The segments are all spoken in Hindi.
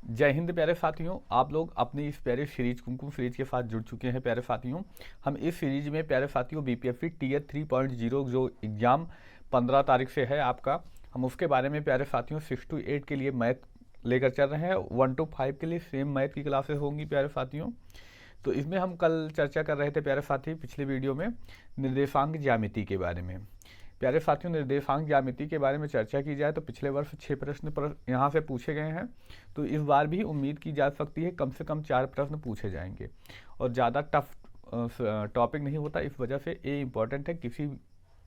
जय हिंद प्यारे साथियों। आप लोग अपनी इस प्यारे सीरीज कुमकुम सीरीज के साथ जुड़ चुके हैं प्यारे साथियों। हम इस सीरीज में प्यारे साथियों बीपीएससी टीयर 3.0 जो एग्ज़ाम 15 तारीख से है आपका, हम उसके बारे में प्यारे साथियों 6 to 8 के लिए मैथ लेकर चल रहे हैं। 1 to 5 के लिए सेम मैथ की क्लासेस होंगी प्यारे साथियों। तो इसमें हम कल चर्चा कर रहे थे प्यारे साथी पिछले वीडियो में निर्देशांक ज्यामिति के बारे में। प्यारे साथियों, निर्देशांक ज्यामिति के बारे में चर्चा की जाए तो पिछले वर्ष 6 प्रश्न पर यहाँ से पूछे गए हैं, तो इस बार भी उम्मीद की जा सकती है कम से कम 4 प्रश्न पूछे जाएंगे और ज़्यादा टफ टॉपिक नहीं होता, इस वजह से ये इम्पोर्टेंट है, किसी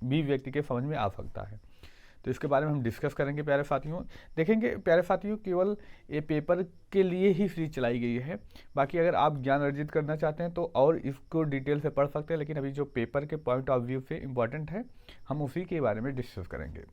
भी व्यक्ति के समझ में आ सकता है। तो इसके बारे में हम डिस्कस करेंगे प्यारे साथियों। देखेंगे प्यारे साथियों, केवल ये पेपर के लिए ही सीरीज चलाई गई है। बाकी अगर आप ज्ञान अर्जित करना चाहते हैं तो और इसको डिटेल से पढ़ सकते हैं, लेकिन अभी जो पेपर के पॉइंट ऑफ व्यू से इम्पॉर्टेंट है हम उसी के बारे में डिस्कस करेंगे।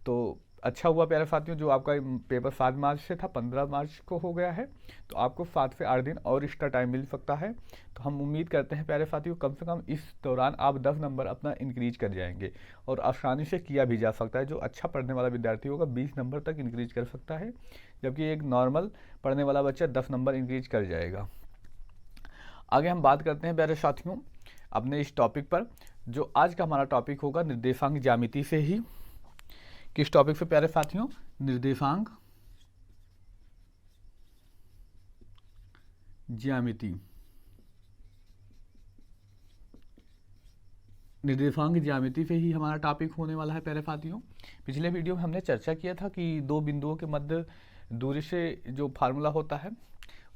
तो अच्छा हुआ प्यारे साथियों, जो आपका पेपर 7 मार्च से था 15 मार्च को हो गया है, तो आपको 7 से 8 दिन और एक्स्ट्रा टाइम मिल सकता है। तो हम उम्मीद करते हैं प्यारे साथियों कम से कम इस दौरान आप 10 नंबर अपना इंक्रीज कर जाएंगे और आसानी से किया भी जा सकता है। जो अच्छा पढ़ने वाला विद्यार्थी होगा 20 नंबर तक इंक्रीज कर सकता है, जबकि एक नॉर्मल पढ़ने वाला बच्चा 10 नंबर इंक्रीज कर जाएगा। आगे हम बात करते हैं प्यारे साथियों अपने इस टॉपिक पर। जो आज का हमारा टॉपिक होगा निर्देशांक ज्यामिति से ही। किस टॉपिक से प्यारे साथियों? निर्देशांक ज्यामिति। निर्देशांक ज्यामिति से ही हमारा टॉपिक होने वाला है प्यारे साथियों। पिछले वीडियो में हमने चर्चा किया था कि दो बिंदुओं के मध्य दूरी से जो फार्मूला होता है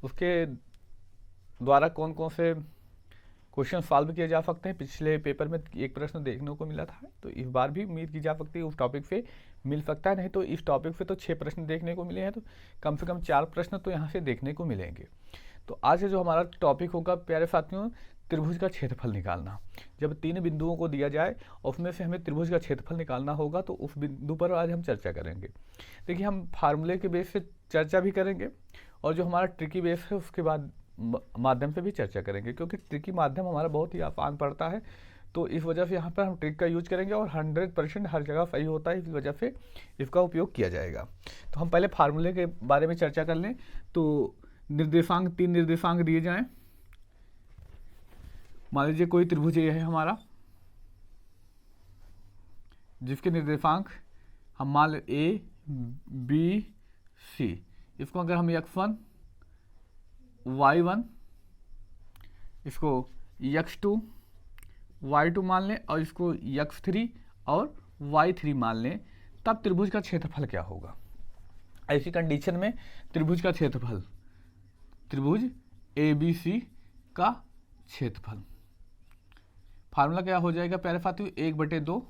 उसके द्वारा कौन कौन से क्वेश्चन सॉल्व किए जा सकते हैं। पिछले पेपर में एक प्रश्न देखने को मिला था, तो इस बार भी उम्मीद की जा सकती है उस टॉपिक से मिल सकता है। नहीं तो इस टॉपिक से तो 6 प्रश्न देखने को मिले हैं, तो कम से कम 4 प्रश्न तो यहाँ से देखने को मिलेंगे। तो आज जो हमारा टॉपिक होगा प्यारे साथियों, त्रिभुज का क्षेत्रफल निकालना। जब 3 बिंदुओं को दिया जाए और उसमें से हमें त्रिभुज का क्षेत्रफल निकालना होगा, तो उस बिंदु पर आज हम चर्चा करेंगे। देखिए, हम फार्मूले के बेस से चर्चा भी करेंगे और जो हमारा ट्रिकी बेस है उसके बाद माध्यम से भी चर्चा करेंगे, क्योंकि ट्रिकी माध्यम हमारा बहुत ही आसान पड़ता है। तो इस वजह से यहाँ पर हम ट्रिक का यूज करेंगे और 100% हर जगह सही होता है, इस वजह से इसका उपयोग किया जाएगा। तो हम पहले फार्मूले के बारे में चर्चा कर लें। तो निर्देशांक 3 निर्देशांक दिए जाएं। मान लीजिए कोई त्रिभुज ये है हमारा, जिसके निर्देशांक हम मान लें ABC। इसको अगर हम x1 y1, इसको x2 y2 मान लें और इसको x3 और y3 मान लें, तब त्रिभुज का क्षेत्रफल क्या होगा। ऐसी कंडीशन में त्रिभुज का क्षेत्रफल, त्रिभुज ABC का क्षेत्रफल, फार्मूला क्या हो जाएगा प्यारे साथियों, 1/2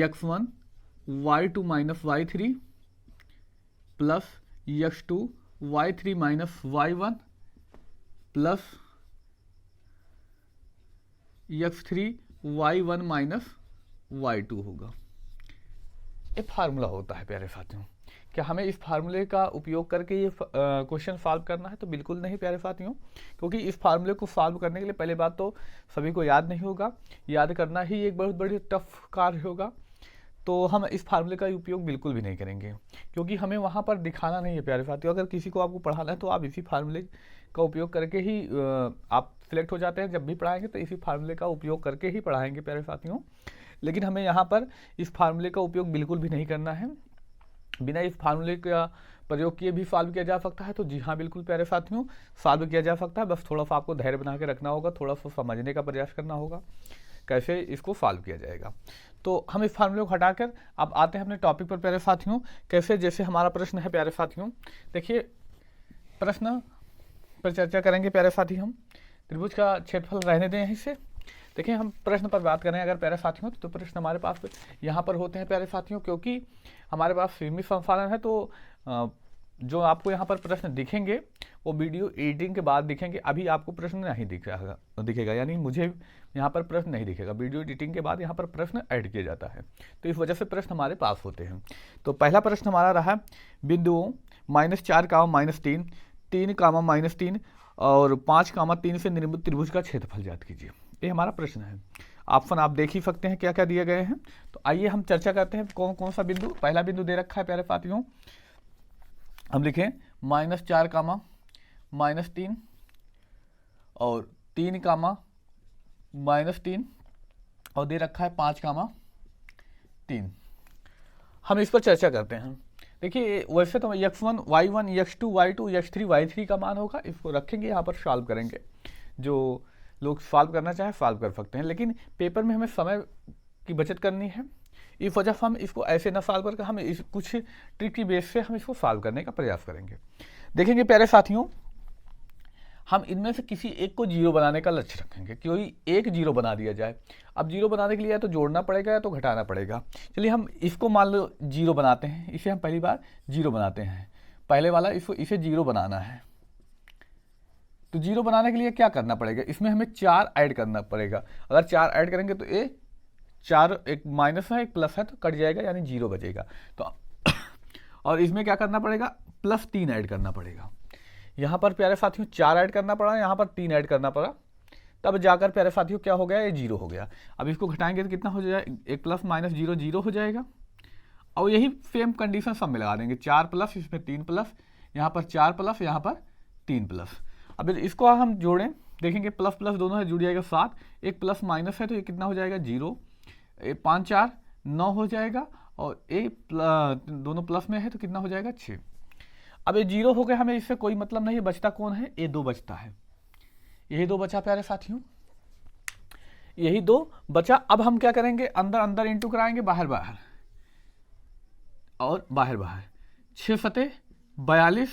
x1 y2 minus y3 plus x2 y3 minus y1 plus x3 y1 minus y2 होगा। ये फार्मूला होता है प्यारे साथियों। क्या हमें इस फार्मूले का उपयोग करके ये क्वेश्चन सॉल्व करना है? तो बिल्कुल नहीं प्यारे साथियों, क्योंकि इस फार्मूले को सॉल्व करने के लिए पहले बात तो सभी को याद नहीं होगा, याद करना ही एक बहुत बड़ी टफ कार्य होगा। तो हम इस फार्मूले का उपयोग बिल्कुल भी नहीं करेंगे, क्योंकि हमें वहाँ पर दिखाना नहीं है प्यारे साथियों। अगर किसी को आपको पढ़ाना है तो आप इसी फार्मूले का उपयोग करके ही आप सिलेक्ट हो जाते हैं। जब भी पढ़ाएंगे तो इसी फार्मूले का उपयोग करके ही पढ़ाएंगे प्यारे साथियों। लेकिन हमें यहाँ पर इस फार्मूले का उपयोग बिल्कुल भी नहीं करना है। बिना इस फार्मूले का प्रयोग किए भी सॉल्व किया जा सकता है। तो जी हाँ, बिल्कुल प्यारे साथियों, सॉल्व किया जा सकता है। बस थोड़ा सा आपको धैर्य बना के रखना होगा, थोड़ा सा समझने का प्रयास करना होगा कैसे इसको सॉल्व किया जाएगा। तो हम इस फार्मूले को हटाकर अब आते हैं अपने टॉपिक पर प्यारे साथियों। कैसे, जैसे हमारा प्रश्न है प्यारे साथियों, देखिए प्रश्न पर चर्चा करेंगे प्यारे साथी। हम त्रिभुज का क्षेत्रफल रहने दें यहीं से। देखिए, हम प्रश्न पर बात करें अगर प्यारे साथियों, तो प्रश्न हमारे पास यहाँ पर होते हैं प्यारे साथियों, क्योंकि हमारे पास सीमित संसाधन है। तो जो आपको यहाँ पर प्रश्न दिखेंगे वो वीडियो एडिटिंग के बाद दिखेंगे। अभी आपको प्रश्न नहीं दिखेगा, यानी मुझे यहाँ पर प्रश्न नहीं दिखेगा। वीडियो एडिटिंग के बाद यहाँ पर प्रश्न ऐड किया जाता है, तो इस वजह से प्रश्न हमारे पास होते हैं। तो पहला प्रश्न हमारा रहा बिंदुओं -4, -3, 3, -3 और 5, 3 से निर्मित त्रिभुज का क्षेत्रफल ज्ञात कीजिए। ये हमारा प्रश्न है। ऑप्शन आप देख ही सकते हैं क्या क्या दिए गए हैं। तो आइए हम चर्चा करते हैं कौन कौन सा बिंदु। पहला बिंदु दे रखा है प्यारे साथियों हम लिखें -4 कामा -3 और 3 कामा -3 और दे रखा है 5 कामा 3। हम इस पर चर्चा करते हैं। देखिए वैसे तो x1 y1 x2 y2 x3 y3 का मान होगा, इसको रखेंगे यहाँ पर सॉल्व करेंगे। जो लोग सॉल्व करना चाहें सॉल्व कर सकते हैं, लेकिन पेपर में हमें समय की बचत करनी है, इस वजह से हम इसको ऐसे ना सॉल्व करके हम इस कुछ ट्रिक की बेस से हम इसको सॉल्व करने का प्रयास करेंगे। देखेंगे प्यारे साथियों, हम इनमें से किसी एक को जीरो बनाने का लक्ष्य रखेंगे, कोई एक जीरो बना दिया जाए। अब जीरो बनाने के लिए या तो जोड़ना पड़ेगा या तो घटाना पड़ेगा। चलिए हम इसको मान लो जीरो बनाते हैं, इसे हम पहली बार जीरो बनाते हैं, पहले वाला इसे जीरो बनाना है। तो जीरो बनाने के लिए क्या करना पड़ेगा, इसमें हमें 4 ऐड करना पड़ेगा। अगर 4 ऐड करेंगे तो ये 4 एक माइनस है एक प्लस है तो कट जाएगा, यानी जीरो बचेगा। तो और इसमें क्या करना पड़ेगा, +3 ऐड करना पड़ेगा। यहाँ पर प्यारे साथियों 4 ऐड करना पड़ा, यहाँ पर 3 ऐड करना पड़ा, तब जाकर प्यारे साथियों क्या हो गया, ये जीरो हो गया। अब इसको घटाएंगे तो कितना हो जाएगा, एक प्लस माइनस जीरो जीरो हो जाएगा। और यही सेम कंडीशन सब में लगा देंगे, 4 प्लस इसमें 3 प्लस, यहाँ पर 4 प्लस यहाँ पर 3 प्लस। अब इसको हम जोड़ें, देखेंगे प्लस प्लस दोनों है जुड़ जाएगा 7, एक प्लस माइनस है तो ये कितना हो जाएगा 0, 5 4 9 हो जाएगा, और दोनों प्लस में है तो कितना हो जाएगा 6। अब ये जीरो हो गया, हमें इससे कोई मतलब नहीं है, बचता कौन है, ये 2 बचता है, यही 2 बचा प्यारे साथियों, यही 2 बचा। अब हम क्या करेंगे, अंदर अंदर इंटू कराएंगे, बाहर बाहर और बाहर बाहर, 6 सते 42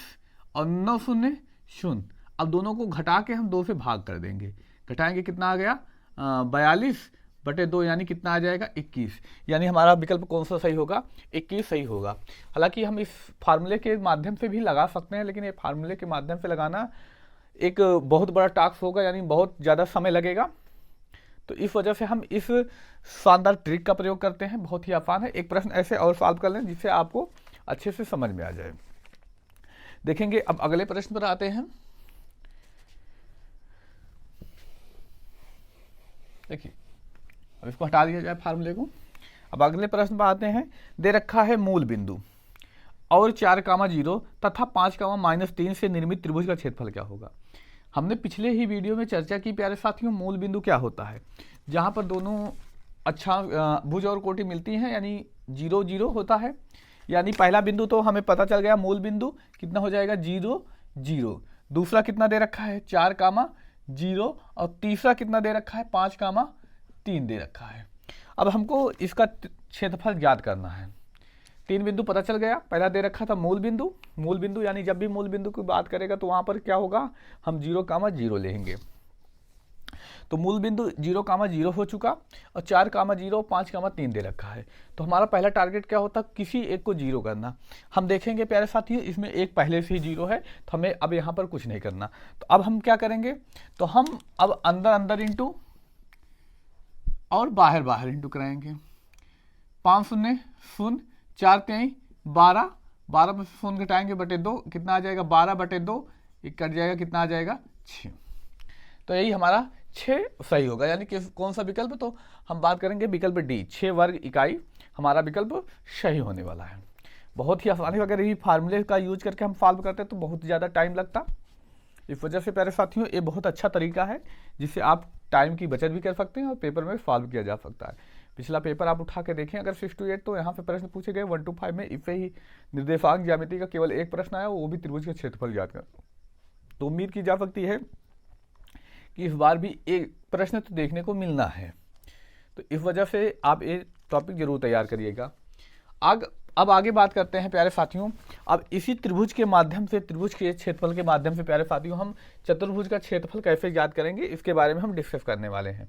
और 9 शून्य 0। अब दोनों को घटा के हम 2 से भाग कर देंगे, घटाएंगे कितना आ गया 42/2, यानी कितना आ जाएगा 21। यानी हमारा विकल्प कौन सा सही होगा, 21 सही होगा। हालांकि हम इस फार्मूले के माध्यम से भी लगा सकते हैं, लेकिन ये फार्मूले के माध्यम से लगाना एक बहुत बड़ा टास्क होगा, यानी बहुत ज़्यादा समय लगेगा। तो इस वजह से हम इस शानदार ट्रिक का प्रयोग करते हैं, बहुत ही आसान है। एक प्रश्न ऐसे और सॉल्व कर लें जिससे आपको अच्छे से समझ में आ जाए। देखेंगे अब अगले प्रश्न पर आते हैं। देखिए अब इसको हटा दिया जाए फार्मूले को। अब अगले प्रश्न पर आते हैं। दे रखा है मूल बिंदु और 4,0 तथा 5,-3 से निर्मित त्रिभुज का क्षेत्रफल क्या होगा। हमने पिछले ही वीडियो में चर्चा की प्यारे साथियों, मूल बिंदु क्या होता है, जहां पर दोनों अच्छा भुज और कोटि मिलती हैं, यानी 0 0 होता है। यानी पहला बिंदु तो हमें पता चल गया, मूल बिंदु कितना हो जाएगा 0 0। दूसरा कितना दे रखा है 4,0 और तीसरा कितना दे रखा है 5,3 दे रखा है। अब हमको इसका क्षेत्रफल ज्ञात करना है। 3 बिंदु पता चल गया, पहला दे रखा था मूल बिंदु, यानी जब भी मूल बिंदु की बात करेगा तो वहां पर क्या होगा, हम 0,0 लेंगे। तो मूल बिंदु 0,0 हो चुका, और 4,0 5,3 दे रखा है। तो हमारा पहला टारगेट क्या होता, किसी एक को 0 करना। हम देखेंगे प्यारे साथियों, इसमें एक पहले से ही 0 है, तो हमें अब यहाँ पर कुछ नहीं करना। तो अब हम क्या करेंगे, तो हम अब अंदर अंदर इंटू और बाहर बाहर इंटू कराएंगे। 5 शून्य 0, 4 3 12, 12 में 0 घटाएंगे /2, कितना आ जाएगा 12/2, ये कट जाएगा, कितना आ जाएगा 6। तो यही हमारा 6 सही होगा, यानी कि कौन सा विकल्प, तो हम बात करेंगे विकल्प डी, 6 वर्ग इकाई हमारा विकल्प सही होने वाला है। बहुत ही आसानी, अगर यही फार्मूले का यूज करके हम सॉल्व करते तो बहुत ज़्यादा टाइम लगता। इस वजह से प्यारे साथियों ये बहुत अच्छा तरीका है जिससे आप टाइम की बचत भी कर सकते हैं और पेपर में सॉल्व किया जा सकता है। पिछला पेपर आप उठा के देखें अगर 6 to 8, तो यहाँ पे प्रश्न पूछे गए 1 to 5 में इससे ही निर्देशांक ज्यामिति का केवल एक प्रश्न आया, वो भी त्रिभुज का क्षेत्रफल ज्ञात कर। तो उम्मीद की जा सकती है कि इस बार भी एक प्रश्न तो देखने को मिलना है, तो इस वजह से आप ये टॉपिक जरूर तैयार करिएगा। अब आगे बात करते हैं प्यारे साथियों। अब इसी त्रिभुज के माध्यम से, त्रिभुज के क्षेत्रफल के माध्यम से प्यारे साथियों, हम चतुर्भुज का क्षेत्रफल कैसे ज्ञात करेंगे, इसके बारे में हम डिस्कस करने वाले हैं।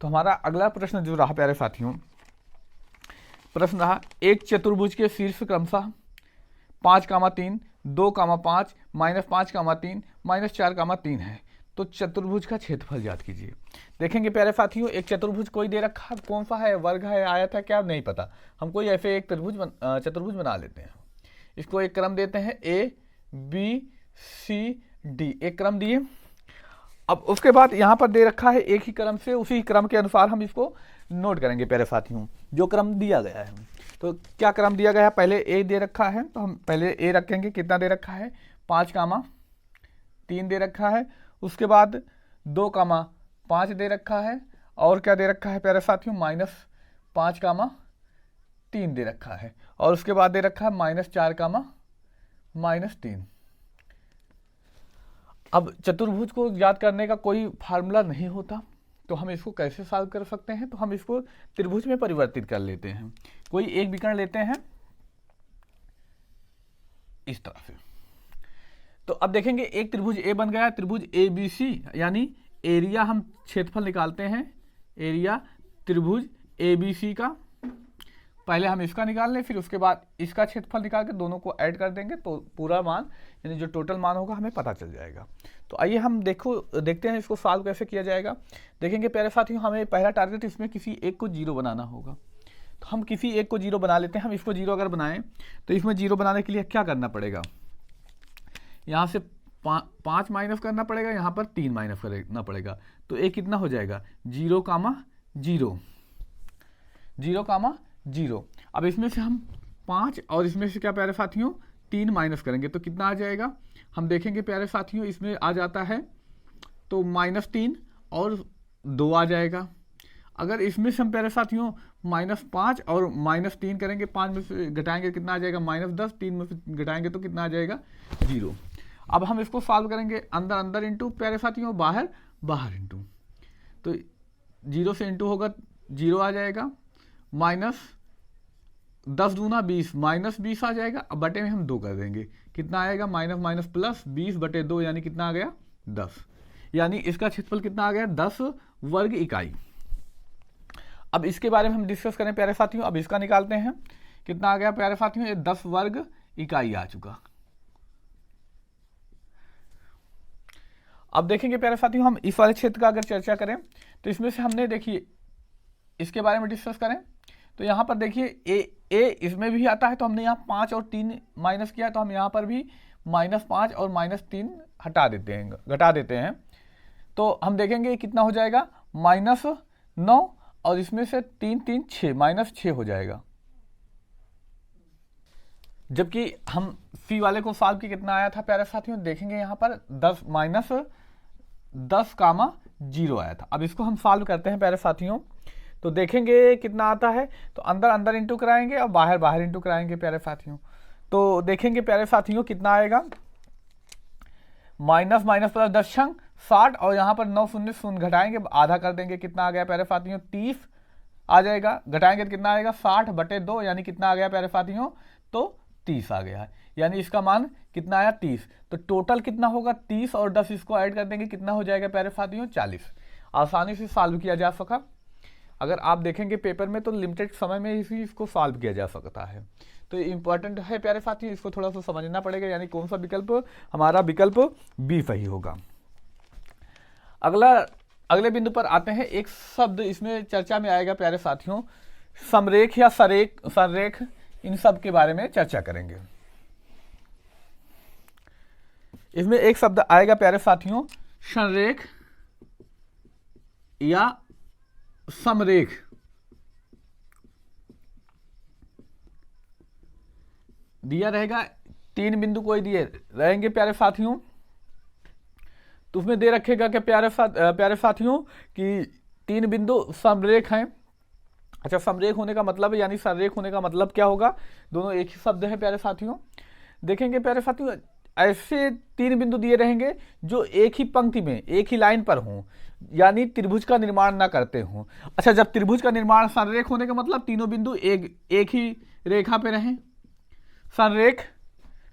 तो हमारा अगला प्रश्न जो रहा प्यारे साथियों, प्रश्न रहा, एक चतुर्भुज के शीर्ष क्रमशः 5,3, 2,5, -5,3, -4,3 है, तो चतुर्भुज का क्षेत्रफल ज्ञात कीजिए। देखेंगे प्यारे साथियों, एक चतुर्भुज कोई दे रखा, कौन सा है, वर्ग है, आयत है, क्या नहीं पता, हम कोई ऐसे एक चतुर्भुज बना लेते हैं। इसको एक क्रम देते हैं ABCD, एक क्रम दिए। अब उसके बाद यहाँ पर दे रखा है एक ही क्रम से, उसी क्रम के अनुसार हम इसको नोट करेंगे प्यारे साथियों। जो क्रम दिया गया है। तो क्या क्रम दिया गया है, पहले ए दे रखा है तो हम पहले ए रखेंगे, कितना दे रखा है 5,3 दे रखा है, उसके बाद 2,5 दे रखा है, और क्या दे रखा है प्यारे साथियों -5,3 दे रखा है, और उसके बाद दे रखा है -4,-3। अब चतुर्भुज को याद करने का कोई फार्मूला नहीं होता, तो हम इसको कैसे सॉल्व कर सकते हैं, तो हम इसको त्रिभुज में परिवर्तित कर लेते हैं। कोई एक विकर्ण लेते हैं इस तरह से, तो अब देखेंगे एक त्रिभुज ए बन गया, त्रिभुज ABC, यानी एरिया हम क्षेत्रफल निकालते हैं, एरिया त्रिभुज ABC का, पहले हम इसका निकाल लें, फिर उसके बाद इसका क्षेत्रफल निकाल के दोनों को ऐड कर देंगे तो पूरा मान यानी जो टोटल मान होगा हमें पता चल जाएगा। तो आइए हम देखते हैं इसको सॉल्व कैसे किया जाएगा। देखेंगे प्यारे साथियों, हमें पहला टारगेट इसमें किसी एक को 0 बनाना होगा, तो हम किसी एक को 0 बना लेते हैं। हम इसको 0 अगर बनाएं तो इसमें 0 बनाने के लिए क्या करना पड़ेगा, यहाँ से 5 माइनस करना पड़ेगा, यहाँ पर 3 माइनस करना पड़ेगा, तो एक कितना हो जाएगा 0,0। अब इसमें से हम 5 और इसमें से क्या प्यारे साथियों 3 माइनस करेंगे तो कितना आ जाएगा, हम देखेंगे प्यारे साथियों इसमें आ जाता है तो -3 और 2 आ जाएगा। अगर इसमें से हम प्यारे साथियों -5 और -3 करेंगे, 5 में से घटाएंगे कितना आ जाएगा -10, 3 में से घटाएंगे तो कितना आ जाएगा 0। अब हम इसको सॉल्व करेंगे, अंदर अंदर इंटू प्यारे साथियों, बाहर बाहर इंटू, तो 0 से इंटू होगा 0 आ जाएगा, -10 दूना 20, -20 आ जाएगा। अब बटे में हम 2 कर देंगे, कितना आएगा माइनस प्लस 20/2, यानी कितना आ गया 10, यानी इसका क्षेत्रफल कितना आ गया 10 वर्ग इकाई। अब इसके बारे में हम डिस्कस करें प्यारे साथियों, अब इसका निकालते हैं, कितना आ गया प्यारे साथियों, ये 10 वर्ग इकाई आ चुका। अब देखेंगे प्यारे साथियों, हम इस वाले क्षेत्र का अगर चर्चा करें तो इसमें से हमने देखिए इसके बारे में डिस्कस करें तो यहाँ पर देखिए ए इसमें भी आता है, तो हमने यहाँ 5 और 3 माइनस किया, तो हम यहाँ पर भी -5 और -3 घटा देते हैं, तो हम देखेंगे कितना हो जाएगा -9, और इसमें से 3 3 6 -6 हो जाएगा। जबकि हम सी वाले को सॉल्व किया कितना आया था प्यारे साथियों, देखेंगे यहाँ पर 10 -10,0 आया था। अब इसको हम सॉल्व करते हैं प्यारे साथियों, तो देखेंगे कितना आता है, तो अंदर अंदर इंटू कराएंगे और बाहर बाहर इंटू कराएंगे प्यारे साथियों, तो देखेंगे प्यारे साथियों कितना आएगा, माइनस प्लस 10 छंग 60, और यहाँ पर 9 शून्य शून्य घटाएंगे, आधा कर देंगे, कितना आ गया प्यारे साथियों 30 आ जाएगा, घटाएंगे तो कितना आएगा 60/2, यानी कितना आ गया प्यारे साथियों, तो 30 आ गया है, यानी इसका मान कितना आया 30। तो टोटल कितना होगा 30 और 10 इसको ऐड कर देंगे, कितना हो जाएगा प्यारे साथियों 40। आसानी से सॉल्व किया जा सका, अगर आप देखेंगे पेपर में तो लिमिटेड समय में ही इसको सॉल्व किया जा सकता है, तो इंपॉर्टेंट है प्यारे साथियों, इसको थोड़ा सा समझना पड़ेगा, यानी कौन सा विकल्प हमारा विकल्प बी सही होगा। अगले बिंदु पर आते हैं, एक शब्द इसमें चर्चा में आएगा प्यारे साथियों, समरेख या संरेख, इन सब के बारे में चर्चा करेंगे। इसमें एक शब्द आएगा प्यारे साथियों, संरेख या समरेख। दिया रहेगा 3 बिंदु कोई दिए रहेंगे प्यारे साथियों, तो उसमें दे रखेगा कि प्यारे साथियों कि 3 बिंदु समरेख हैं। अच्छा, समरेख होने का मतलब यानी संरेख होने का मतलब क्या होगा, दोनों एक ही शब्द है प्यारे साथियों। देखेंगे प्यारे साथियों, ऐसे 3 बिंदु दिए रहेंगे जो एक ही पंक्ति में एक ही लाइन पर हों, यानी त्रिभुज का निर्माण ना करते हों। अच्छा, जब त्रिभुज का निर्माण संरेख होने का मतलब तीनों बिंदु एक ही रेखा पे रहें, संरेख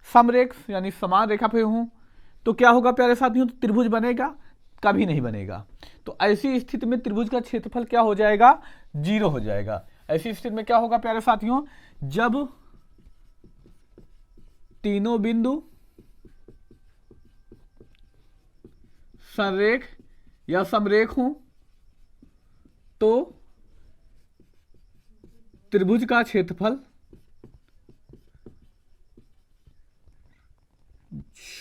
समरेख यानी समान रेखा पे हों, तो क्या होगा प्यारे साथियों, तो त्रिभुज बनेगा, कभी नहीं बनेगा। तो ऐसी स्थिति में त्रिभुज का क्षेत्रफल क्या हो जाएगा 0 हो जाएगा। ऐसी स्थिति में क्या होगा प्यारे साथियों, जब तीनों बिंदु संरेख या समरेख हों तो त्रिभुज का क्षेत्रफल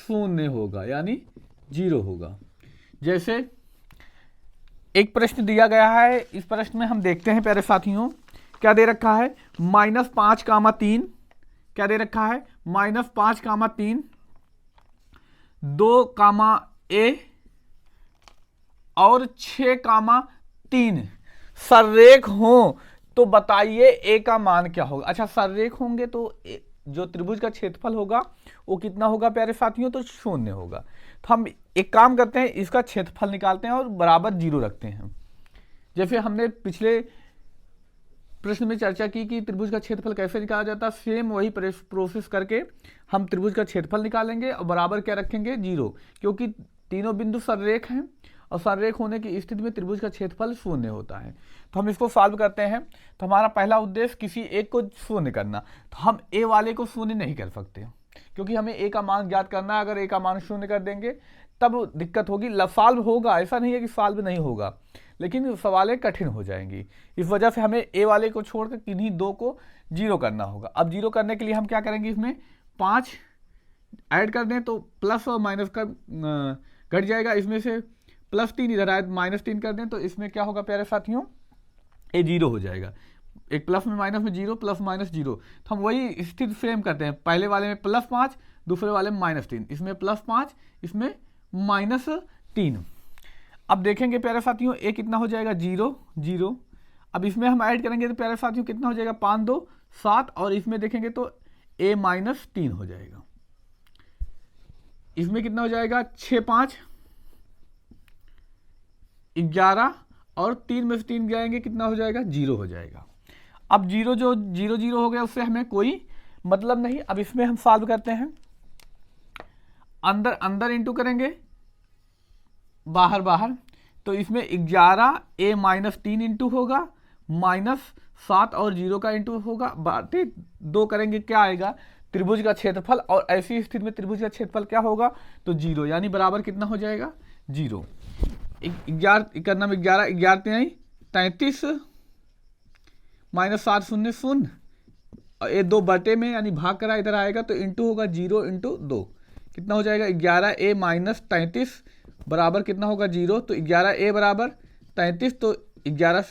0 होगा, यानी 0 होगा। जैसे एक प्रश्न दिया गया है, इस प्रश्न में हम देखते हैं प्यारे साथियों क्या दे रखा है, -5,3, क्या दे रखा है, -5,3, 2, A और 6,3 सररेख हो तो बताइए ए का मान क्या होगा। अच्छा, सररेख होंगे तो जो त्रिभुज का क्षेत्रफल होगा वो कितना होगा प्यारे साथियों, तो 0 होगा। तो हम एक काम करते हैं, इसका क्षेत्रफल निकालते हैं और बराबर 0 रखते हैं। जैसे हमने पिछले प्रश्न में चर्चा की कि त्रिभुज का क्षेत्रफल कैसे निकाला जाता है, सेम वही प्रोसेस करके हम त्रिभुज का क्षेत्रफल निकालेंगे और बराबर क्या रखेंगे, 0, क्योंकि तीनों बिंदु सररेख हैं और सररेख होने की स्थिति में त्रिभुज का क्षेत्रफल 0 होता है। तो हम इसको सॉल्व करते हैं। तो हमारा पहला उद्देश्य किसी एक को 0 करना, तो हम ए वाले को 0 नहीं कर सकते क्योंकि हमें ए का मान ज्ञात करना है। अगर ए का मान 0 कर देंगे तब दिक्कत होगी। सॉल्व होगा, ऐसा नहीं है कि सॉल्व नहीं होगा, लेकिन सवालें कठिन हो जाएंगी। इस वजह से हमें ए वाले को छोड़कर किन्हीं 2 को 0 करना होगा। अब 0 करने के लिए हम क्या करेंगे, इसमें 5 ऐड कर दें तो प्लस और माइनस का घट जाएगा। इसमें से +3 इधर आए, -3 कर दें तो इसमें क्या होगा प्यारे साथियों, ए 0 हो जाएगा। एक प्लस में माइनस में 0, प्लस माइनस 0। तो हम वही स्थिति फ्रेम करते हैं, पहले वाले में +5, दूसरे वाले में -3, इसमें +5, इसमें -3। अब देखेंगे प्यारे साथियों ए कितना हो जाएगा, 0, 0। अब इसमें हम ऐड करेंगे तो प्यारे साथियों कितना हो जाएगा, 5, 2, 7, और इसमें देखेंगे तो a -3 हो जाएगा। इसमें कितना हो जाएगा, 6, 5, 11, और 3 में से 3 जाएंगे, कितना हो जाएगा, 0 हो जाएगा। अब 0 जो 0, 0 हो गया, उससे हमें कोई मतलब नहीं। अब इसमें हम सॉल्व करते हैं, अंदर अंदर इंटू करेंगे, बाहर बाहर, तो इसमें 11 a -3 इंटू होगा, -7 और 0 का इंटू होगा, बाटे 2 करेंगे, क्या आएगा, त्रिभुज का क्षेत्रफल। और ऐसी स्थिति में त्रिभुज का क्षेत्रफल क्या होगा, तो 0, यानी बराबर कितना हो जाएगा, 0। 11 करना में 11, 11 3 33, -7 0 0, और ये 2 बटे में यानी भाग करा इधर आएगा तो इंटू होगा, 0 इंटू 2 कितना हो जाएगा, 11 a -33 बराबर कितना होगा, 0। तो 11 a बराबर 33, तो 11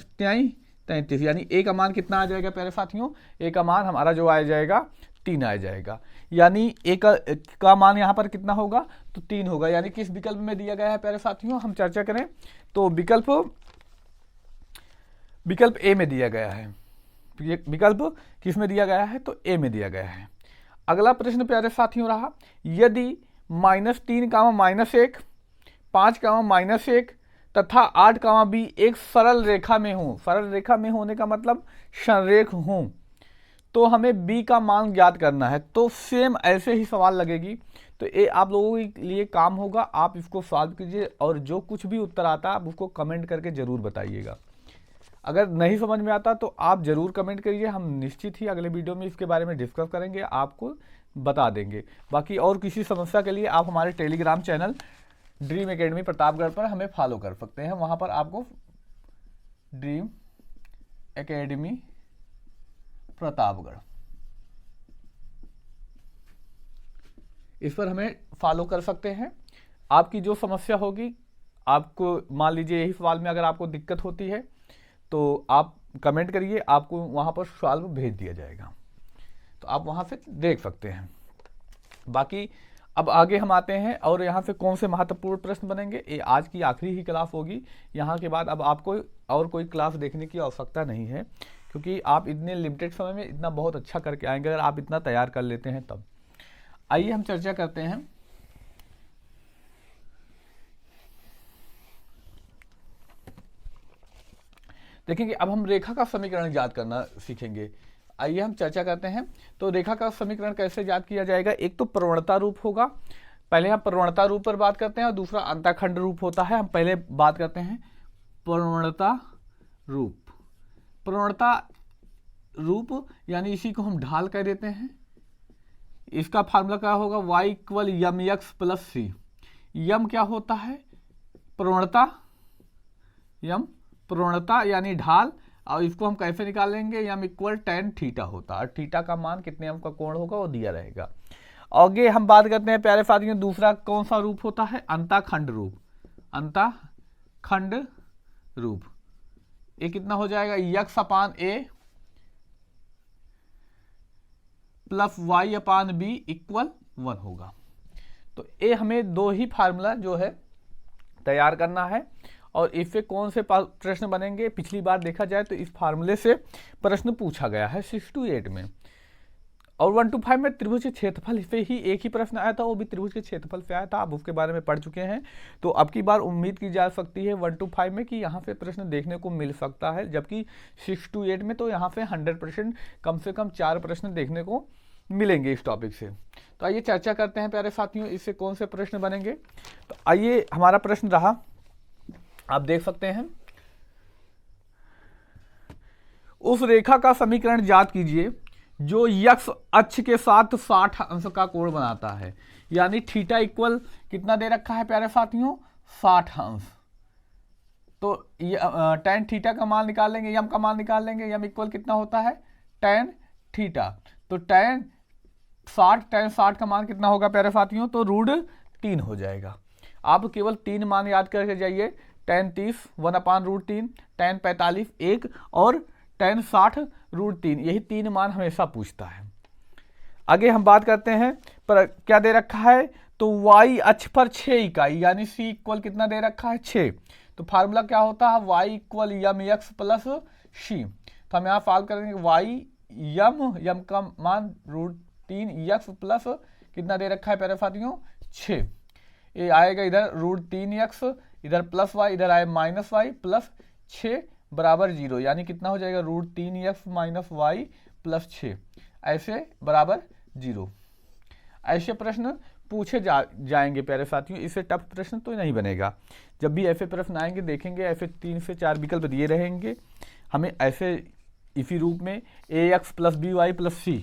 33, यानी a का मान कितना आ जाएगा प्यारे साथियों, a का मान हमारा जो आ जाएगा 3 आ जाएगा। यानी a का मान यहाँ पर कितना होगा, तो 3 होगा। यानी किस विकल्प में दिया गया है प्यारे साथियों, हम चर्चा करें तो विकल्प ए में दिया गया है। विकल्प किस में दिया गया है, तो ए में दिया गया है। अगला प्रश्न प्यारे साथियों रहा, यदि -3, -1, 5, -1 तथा 8, b एक सरल रेखा में हो, सरल रेखा में होने का मतलब संरेख हो, तो हमें b का मान ज्ञात करना है। तो सेम ऐसे ही सवाल लगेगी। तो ये आप लोगों के लिए काम होगा, आप इसको सॉल्व कीजिए और जो कुछ भी उत्तर आता है आप उसको कमेंट करके ज़रूर बताइएगा। अगर नहीं समझ में आता तो आप ज़रूर कमेंट करिए, हम निश्चित ही अगले वीडियो में इसके बारे में डिस्कस करेंगे, आपको बता देंगे। बाकी और किसी समस्या के लिए आप हमारे Telegram channel dream academy Pratapgarh पर हमें फॉलो कर सकते हैं। वहाँ पर आपको ड्रीम एकेडमी प्रतापगढ़, इस पर हमें फॉलो कर सकते हैं। आपकी जो समस्या होगी, आपको मान लीजिए यही सवाल में अगर आपको दिक्कत होती है तो आप कमेंट करिए, आपको वहाँ पर सॉल्व भेज दिया जाएगा, तो आप वहाँ से देख सकते हैं। बाकी अब आगे हम आते हैं और यहाँ से कौन से महत्वपूर्ण प्रश्न बनेंगे, ये आज की आखिरी ही क्लास होगी। यहाँ के बाद अब आपको और कोई क्लास देखने की आवश्यकता नहीं है, क्योंकि आप इतने लिमिटेड समय में इतना बहुत अच्छा करके आएंगे अगर आप इतना तैयार कर लेते हैं तब। आइए हम चर्चा करते हैं। देखेंगे अब हम रेखा का समीकरण याद करना सीखेंगे। आइए हम चर्चा करते हैं। तो रेखा का समीकरण कैसे याद किया जाएगा, एक तो प्रवणता रूप होगा, पहले हम प्रवणता रूप पर बात करते हैं, और दूसरा अंतःखंड रूप होता है। हम पहले बात करते हैं प्रवणता रूप। प्रवणता रूप यानी इसी को हम ढाल कह देते हैं। इसका फार्मूला क्या होगा, y = mx + c। यम क्या होता है, प्रवणता, यम प्रवणता यानी ढाल, और इसको हम कैसे निकालेंगे, यम = tan थीटा होता है, और थीटा का मान कितने अंक का कोण होगा वो दिया रहेगा। आगे हम बात करते हैं प्यारे साथियों, दूसरा कौन सा रूप होता है, अंतःखंड रूप। अंतःखंड रूप ये कितना हो जाएगा, x/a प्लस वाई अपान बी इक्वल 1 होगा। तो ये हमें दो ही फार्मूला जो है तैयार करना है, और इससे कौन से प्रश्न बनेंगे, पिछली बार देखा जाए तो इस फार्मूले से प्रश्न पूछा गया है 6 to 8 में, और 1 to 5 में त्रिभुज के क्षेत्रफल से ही एक ही प्रश्न आया था, वो भी त्रिभुज के क्षेत्रफल से आया था, आप उसके बारे में पढ़ चुके हैं। तो अब की बार उम्मीद की जा सकती है 1 to 5 में कि यहाँ से प्रश्न देखने को मिल सकता है, जबकि 6 to 8 में तो यहाँ से 100% कम से कम 4 प्रश्न देखने को मिलेंगे इस टॉपिक से। तो आइए चर्चा करते हैं प्यारे साथियों, इससे कौन से प्रश्न बनेंगे। तो आइए, हमारा प्रश्न रहा, आप देख सकते हैं, उस रेखा का समीकरण ज्ञात कीजिए जो x अक्ष के साथ 60 अंश का कोण बनाता है, यानी थीटा इक्वल कितना दे रखा है प्यारे साथियों, 60 अंश। तो tan थीटा का मान निकाल लेंगे, यम का मान निकाल लेंगे, यम इक्वल कितना होता है, tan थीटा। तो tan 60 का मान कितना होगा प्यारे साथियों, तो √3 हो जाएगा। आप केवल 3 मान याद करके जाइए, tan 30 1/√3, tan 45 1 और tan 60 √3, यही 3 मान हमेशा पूछता है। आगे हम बात करते हैं, पर क्या दे रखा है, तो y अक्ष पर 6 इकाई, यानी c इक्वल कितना दे रखा है, 6। तो फार्मूला क्या होता है, y equal mx plus c। तो हम यहाँ सॉल्व करेंगे, y यम का मान √3 x प्लस कितना दे रखा है प्यारे साथियों, 6। ये आएगा इधर √3x, इधर प्लस y, इधर आए माइनस y, प्लस 6 बराबर 0, यानी कितना हो जाएगा, √3x माइनस y प्लस 6 ऐसे बराबर 0। ऐसे प्रश्न पूछे जाएंगे प्यारे साथियों, इससे टफ प्रश्न तो नहीं बनेगा। जब भी ऐसे प्रश्न आएंगे देखेंगे, ऐसे 3 से 4 विकल्प दिए रहेंगे, हमें ऐसे इसी रूप में ax plus B Y plus C,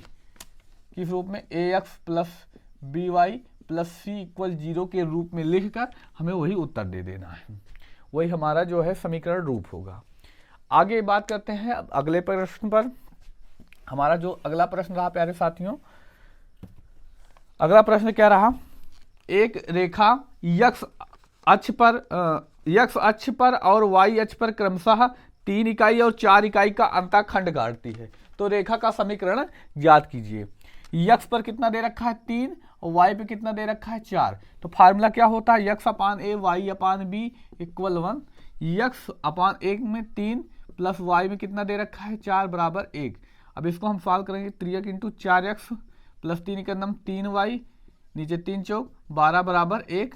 किस रूप में, ax plus B Y plus C equal 0 के रूप में लिखकर हमें वही उत्तर दे देना है, वही हमारा जो है समीकरण रूप होगा। आगे बात करते हैं अब अगले प्रश्न पर। हमारा जो अगला प्रश्न रहा प्यारे साथियों, अगला प्रश्न क्या रहा, एक रेखा x अक्ष पर और y अक्ष पर क्रमशः 3 इकाई और 4 इकाई का अंतःखंड काटती है। तो रेखा का समीकरण ज्ञात कीजिए। x पर कितना दे रखा है, 3, और y पे कितना दे रखा है, 4। तो फार्मूला क्या होता है, x upon a y upon b equal 1। x अपान 1 में 3 प्लस y में कितना दे रखा है, 4 बराबर 1। अब इसको हम सॉल्व करेंगे, 3x इंटू 4x प्लस 3 का नम 3y, नीचे 3 चौक 12 बराबर 1।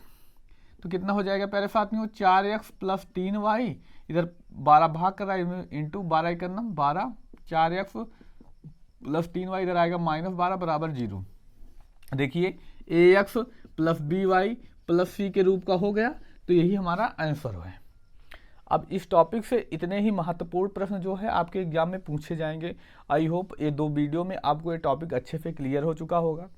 तो कितना हो जाएगा प्यारे साथियों, 4x प्लस 3y, इधर 12 भाग कर रहा है इंटू 12 का नम 12, 4x प्लस 3y इधर आएगा -12 बराबर 0। देखिए ax plus by plus c के रूप का हो गया, तो यही हमारा आंसर है। अब इस टॉपिक से इतने ही महत्वपूर्ण प्रश्न जो है आपके एग्जाम में पूछे जाएंगे। आई होप ये 2 वीडियो में आपको ये टॉपिक अच्छे से क्लियर हो चुका होगा,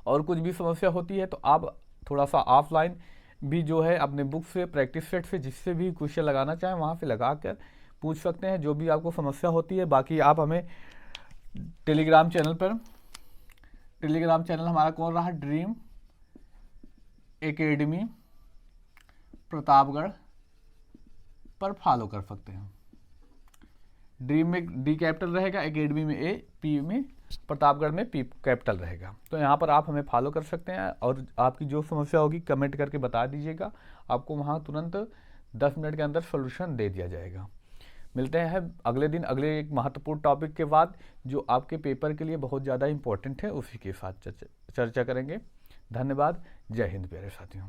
और कुछ भी समस्या होती है तो आप थोड़ा सा ऑफलाइन भी जो है अपने बुक से, प्रैक्टिस सेट से, जिससे भी क्वेश्चन लगाना चाहें वहाँ पे लगा कर पूछ सकते हैं, जो भी आपको समस्या होती है। बाकी आप हमें टेलीग्राम चैनल हमारा कौन रहा, ड्रीम एकेडमी प्रतापगढ़ पर फॉलो कर सकते हैं। ड्रीम में डी कैपिटल रहेगा, एकेडमी में ए, पी में, प्रतापगढ़ में पी कैपिटल रहेगा। तो यहाँ पर आप हमें फॉलो कर सकते हैं, और आपकी जो समस्या होगी कमेंट करके बता दीजिएगा, आपको वहाँ तुरंत 10 मिनट के अंदर सोल्यूशन दे दिया जाएगा। मिलते हैं अगले दिन अगले एक महत्वपूर्ण टॉपिक के बाद, जो आपके पेपर के लिए बहुत ज़्यादा इंपॉर्टेंट है, उसी के साथ चर्चा करेंगे। धन्यवाद। जय हिंद प्यारे साथियों।